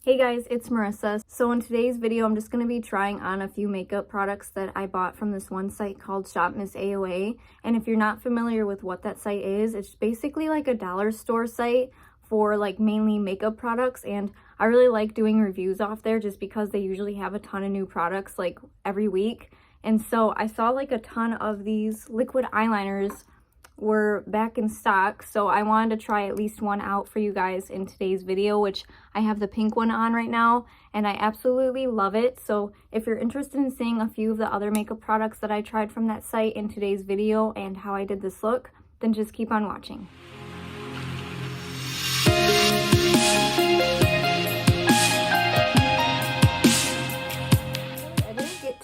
Hey guys, it's Marissa. So in today's video, I'm just going to be trying on a few makeup products that I bought from this one site called Shop Miss AOA. And if you're not familiar with what that site is, it's basically like a dollar store site for like mainly makeup products. And I really like doing reviews off there just because they usually have a ton of new products like every week. And so I saw like a ton of these liquid eyeliners were back in stock, so I wanted to try at least one out for you guys in today's video, which I have the pink one on right now and I absolutely love it. So if you're interested in seeing a few of the other makeup products that I tried from that site in today's video and how I did this look, then just keep on watching.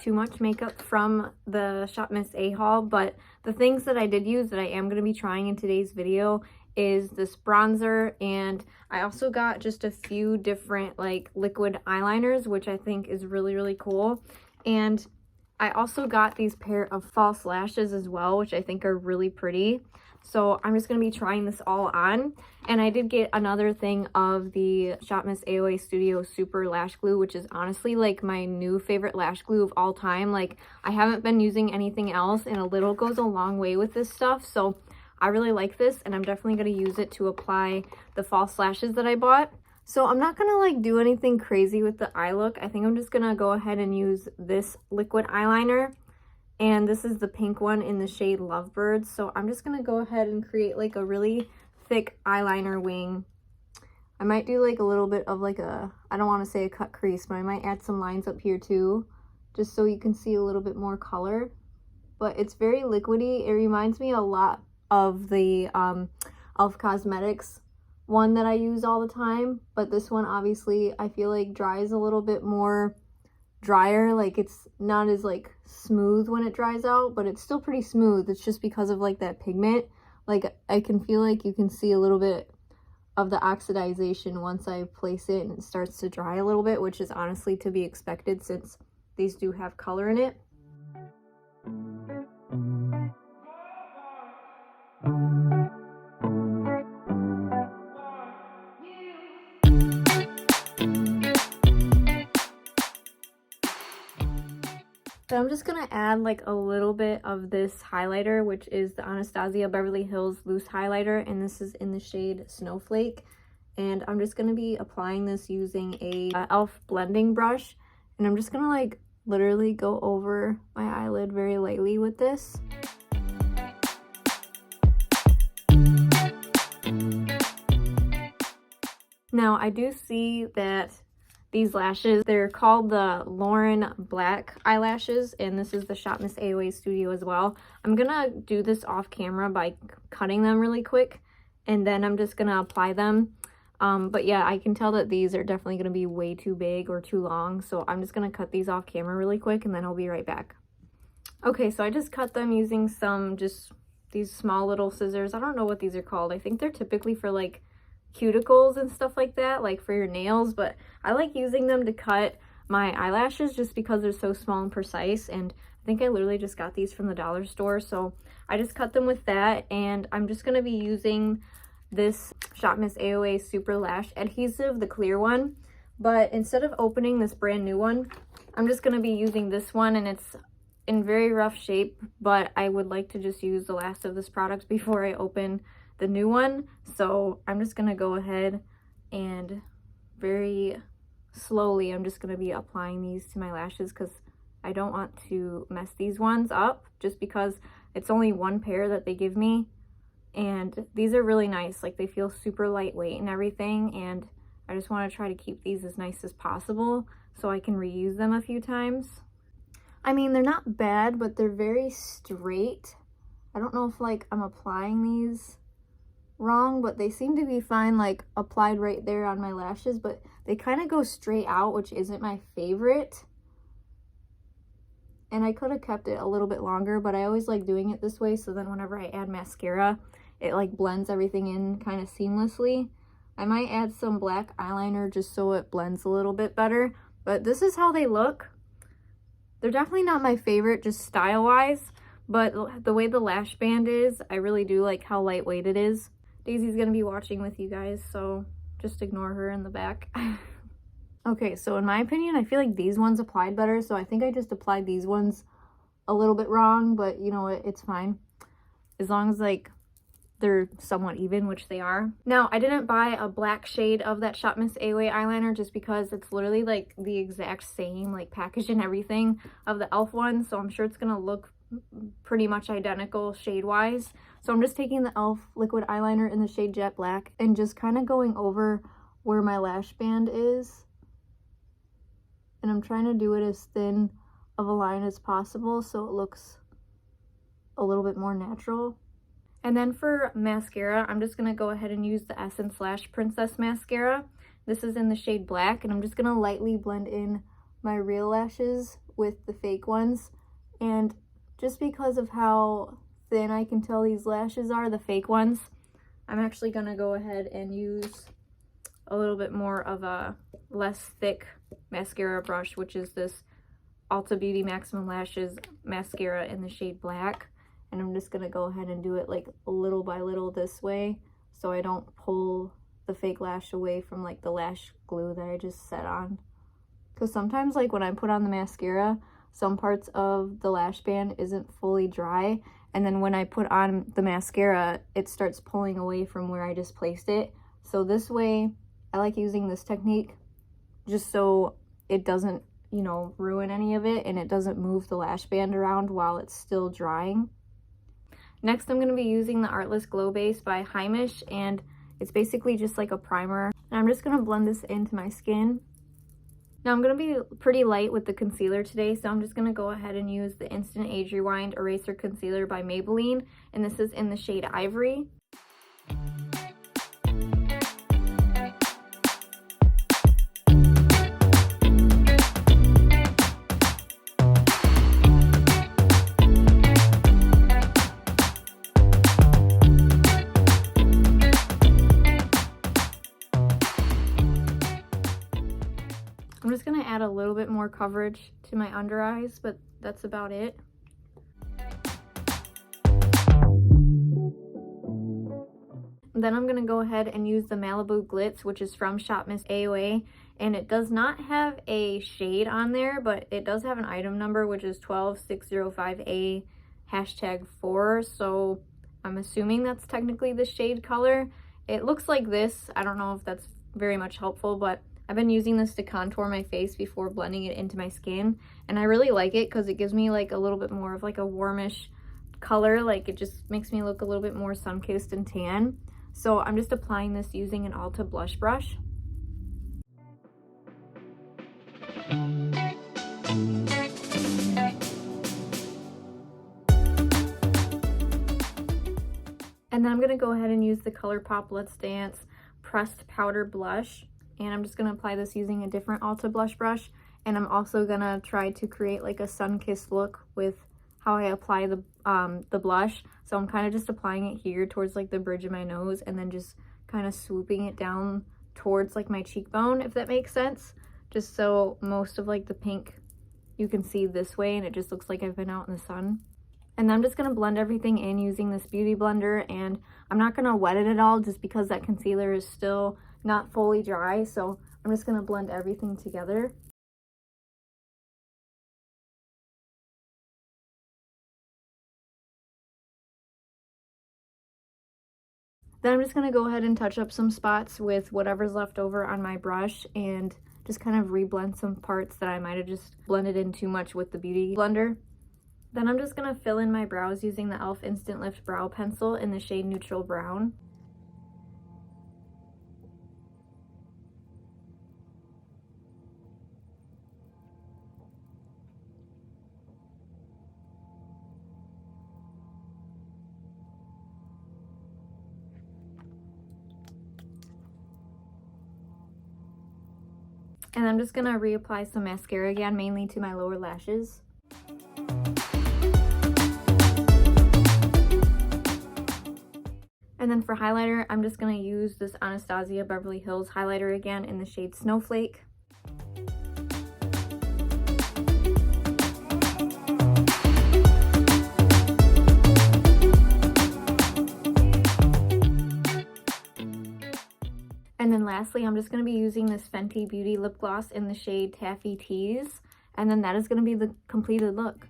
Too much makeup from the Shop Miss A haul, but the things that I did use that I am going to be trying in today's video is this bronzer, and I also got just a few different like liquid eyeliners, which I think is really cool. And I also got these pair of false lashes as well, which I think are really pretty. So I'm just going to be trying this all on. And I did get another thing of the Shop Miss AOA Studio Super Lash Glue, which is honestly like my new favorite lash glue of all time. Like, I haven't been using anything else, and a little goes a long way with this stuff. So I really like this, and I'm definitely going to use it to apply the false lashes that I bought. So I'm not going to like do anything crazy with the eye look. I think I'm just going to go ahead and use this liquid eyeliner. And this is the pink one in the shade Lovebird. So I'm just going to go ahead and create like a really thick eyeliner wing. I might do like a little bit of like a, I don't want to say a cut crease, but I might add some lines up here too, just so you can see a little bit more color. But it's very liquidy. It reminds me a lot of the e.l.f. Cosmetics one that I use all the time. But this one obviously I feel like dries a little bit more drier. Like, it's not as like smooth when it dries out, but it's still pretty smooth. It's just because of like that pigment. Like, I can feel like you can see a little bit of the oxidization once I place it and it starts to dry a little bit, which is honestly to be expected since these do have color in it. So I'm just going to add like a little bit of this highlighter, which is the Anastasia Beverly Hills Loose Highlighter, and this is in the shade Snowflake. And I'm just going to be applying this using a e.l.f. blending brush, and I'm just going to like literally go over my eyelid very lightly with this. Now I do see that these lashes, they're called the Lauren Black eyelashes, and this is the Shop Miss AOA Studio as well. I'm gonna do this off camera by cutting them really quick, and then I'm just gonna apply them. But yeah, I can tell that these are definitely gonna be way too big or too long, so I'm just gonna cut these off camera really quick, and then I'll be right back. Okay, so I just cut them using just these small little scissors. I don't know what these are called. I think they're typically for like cuticles and stuff like that, like for your nails, but I like using them to cut my eyelashes just because they're so small and precise. And I think I literally just got these from the dollar store, so I just cut them with that. And I'm just going to be using this Shop Miss AOA Super Lash Adhesive, the clear one, but instead of opening this brand new one, I'm just going to be using this one, and it's in very rough shape, but I would like to just use the last of this product before I open the new one. So I'm just gonna go ahead and very slowly, I'm just gonna be applying these to my lashes because I don't want to mess these ones up, just because it's only one pair that they give me, and these are really nice. Like, they feel super lightweight and everything, and I just want to try to keep these as nice as possible so I can reuse them a few times. I mean, they're not bad, but they're very straight. I don't know if like I'm applying these wrong, but they seem to be fine, like applied right there on my lashes, but they kind of go straight out, which isn't my favorite. And I could have kept it a little bit longer, but I always like doing it this way, so then whenever I add mascara, it like blends everything in kind of seamlessly. I might add some black eyeliner just so it blends a little bit better, but this is how they look. They're definitely not my favorite just style wise, but the way the lash band is, I really do like how lightweight it is. Daisy's gonna be watching with you guys, so just ignore her in the back. Okay, so in my opinion, I feel like these ones applied better, so I think I just applied these ones a little bit wrong, but you know what, it's fine. As long as like they're somewhat even, which they are. Now, I didn't buy a black shade of that Shop Miss AOA eyeliner just because it's literally like the exact same like package and everything of the e.l.f. one, so I'm sure it's gonna look pretty much identical shade-wise. So I'm just taking the e.l.f. liquid eyeliner in the shade Jet Black and just kind of going over where my lash band is. And I'm trying to do it as thin of a line as possible so it looks a little bit more natural. And then for mascara, I'm just going to go ahead and use the Essence Lash Princess Mascara. This is in the shade Black, and I'm just going to lightly blend in my real lashes with the fake ones. And just because of how thin I can tell these lashes are, the fake ones, I'm actually going to go ahead and use a little bit more of a less thick mascara brush, which is this Ulta Beauty Maximum Lashes mascara in the shade Black. And I'm just going to go ahead and do it like little by little this way so I don't pull the fake lash away from like the lash glue that I just set on. Because sometimes like when I put on the mascara, some parts of the lash band isn't fully dry, and then when I put on the mascara, it starts pulling away from where I just placed it. So this way, I like using this technique just so it doesn't, you know, ruin any of it and it doesn't move the lash band around while it's still drying. Next, I'm going to be using the Artless Glow Base by Heimish, and it's basically just like a primer. And I'm just going to blend this into my skin. Now, I'm going to be pretty light with the concealer today, so I'm just going to go ahead and use the Instant Age Rewind Eraser Concealer by Maybelline, and this is in the shade Ivory. I'm just going to add a little bit more coverage to my under eyes, but that's about it. Then I'm going to go ahead and use the Malibu Glitz, which is from Shop Miss AOA, and it does not have a shade on there, but it does have an item number, which is 12605A #4, so I'm assuming that's technically the shade color. It looks like this. I don't know if that's very much helpful, but I've been using this to contour my face before blending it into my skin, and I really like it because it gives me like a little bit more of like a warmish color. Like it just makes me look a little bit more sun-kissed and tan. So I'm just applying this using an Ulta blush brush. And then I'm going to go ahead and use the ColourPop Let's Dance Pressed Powder Blush. And I'm just going to apply this using a different Ulta blush brush. And I'm also going to try to create like a sun-kissed look with how I apply the blush. So I'm kind of just applying it here towards like the bridge of my nose and then just kind of swooping it down towards like my cheekbone, if that makes sense. Just so most of like the pink you can see this way and it just looks like I've been out in the sun. And then I'm just going to blend everything in using this beauty blender, and I'm not going to wet it at all just because that concealer is still not fully dry, so I'm just going to blend everything together. Then I'm just going to go ahead and touch up some spots with whatever's left over on my brush and just kind of re-blend some parts that I might have just blended in too much with the beauty blender. Then I'm just going to fill in my brows using the e.l.f. Instant Lift Brow Pencil in the shade Neutral Brown. And I'm just going to reapply some mascara again, mainly to my lower lashes. And then for highlighter, I'm just going to use this Anastasia Beverly Hills highlighter again in the shade Snowflake. And And then lastly, I'm just going to be using this Fenty Beauty lip gloss in the shade Taffy Tease. And then that is going to be the completed look.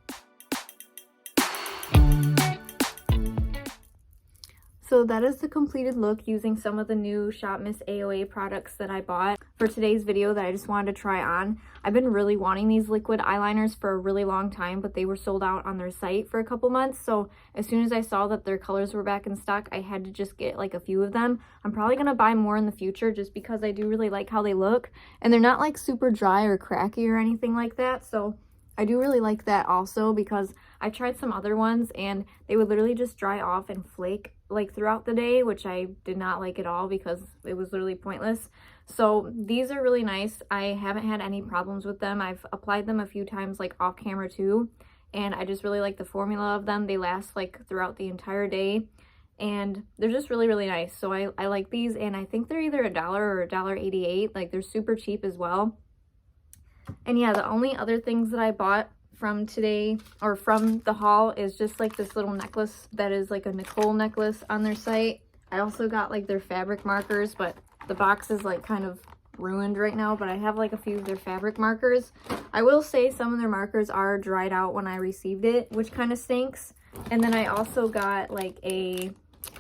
So that is the completed look using some of the new Shop Miss AOA products that I bought for today's video that I just wanted to try on. I've been really wanting these liquid eyeliners for a really long time, but they were sold out on their site for a couple months. So as soon as I saw that their colors were back in stock, I had to just get like a few of them. I'm probably going to buy more in the future just because I do really like how they look. And they're not like super dry or cracky or anything like that. So I do really like that also, because I tried some other ones and they would literally just dry off and flake like throughout the day, which I did not like at all because it was literally pointless. So these are really nice. I haven't had any problems with them. I've applied them a few times like off camera too, and I just really like the formula of them. They last like throughout the entire day and they're just really, really nice. So I like these, and I think they're either $1 or $1.88. Like they're super cheap as well. And yeah, the only other things that I bought from today or from the haul is just like this little necklace that is like a Nicole necklace on their site. I also got like their fabric markers, but the box is like kind of ruined right now, but I have like a few of their fabric markers. I will say some of their markers are dried out when I received it, which kind of stinks. And then I also got like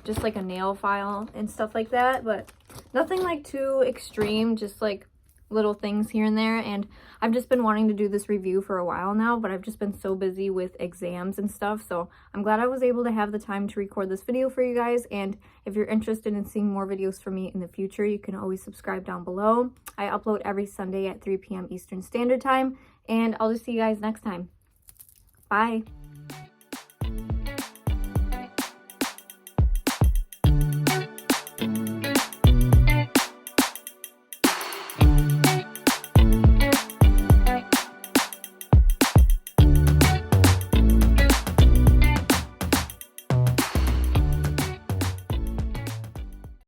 just like a nail file and stuff like that, but nothing like too extreme, just like little things here and there. And I've just been wanting to do this review for a while now, but I've just been so busy with exams and stuff, so I'm glad I was able to have the time to record this video for you guys. And if you're interested in seeing more videos from me in the future, you can always subscribe down below. I upload every Sunday at 3 p.m. Eastern Standard Time, and I'll just see you guys next time. Bye.